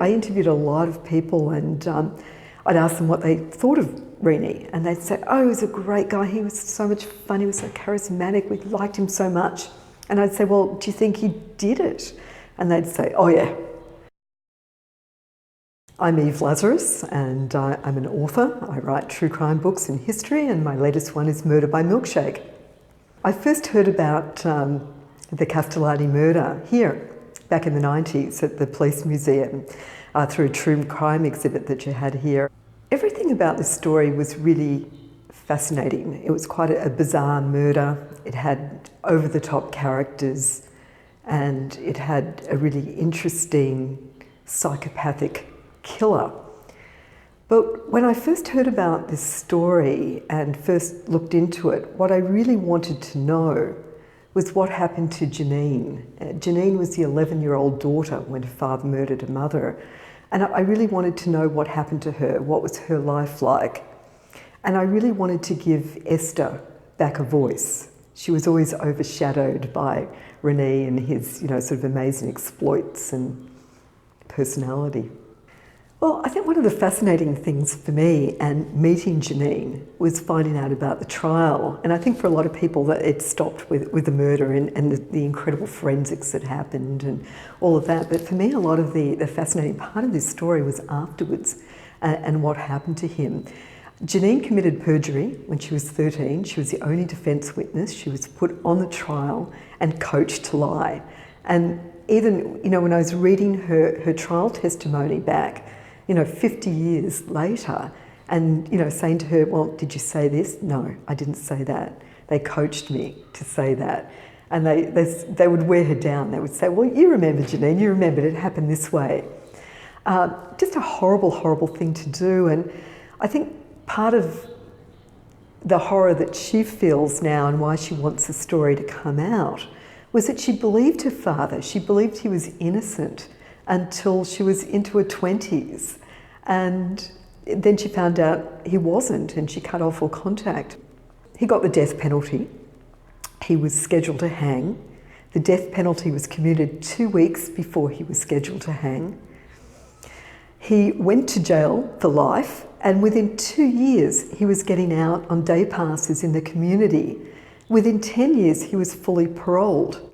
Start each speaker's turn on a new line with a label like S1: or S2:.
S1: I interviewed a lot of people, and I'd ask them what they thought of Rini, and they'd say, oh, he was a great guy, he was so much fun, he was so charismatic, we liked him so much. And I'd say, well, do you think he did it? And they'd say, oh yeah. I'm Eve Lazarus, and I'm an author. I write true crime books and history, and my latest one is Murder by Milkshake. I first heard about the Castellani murder here back in the 90s at the Police Museum through a true crime exhibit that you had here. Everything about this story was really fascinating. It was quite a bizarre murder. It had over-the-top characters, and it had a really interesting psychopathic killer. But when I first heard about this story and first looked into it, what I really wanted to know was what happened to Janine. Janine was the 11-year-old daughter when her father murdered her mother. And I really wanted to know what happened to her, what was her life like. And I really wanted to give Esther back a voice. She was always overshadowed by René and his, sort of amazing exploits and personality. Well, I think one of the fascinating things for me and meeting Janine was finding out about the trial. And I think for a lot of people that it stopped with the murder and the incredible forensics that happened and all of that. But for me, a lot of the fascinating part of this story was afterwards and what happened to him. Janine committed perjury when she was 13. She was the only defence witness. She was put on the trial and coached to lie. And even, when I was reading her trial testimony back, 50 years later, and, saying to her, well, did you say this? No, I didn't say that. They coached me to say that. And they would wear her down. They would say, well, you remember, Janine, you remembered it happened this way. Just a horrible, horrible thing to do. And I think part of the horror that she feels now and why she wants the story to come out was that she believed her father. She believed he was innocent until she was into her 20s. And then she found out he wasn't, and she cut off all contact. He got the death penalty. He was scheduled to hang. The death penalty was commuted 2 weeks before he was scheduled to hang. He went to jail for life, and within 2 years, he was getting out on day passes in the community. Within 10 years, he was fully paroled.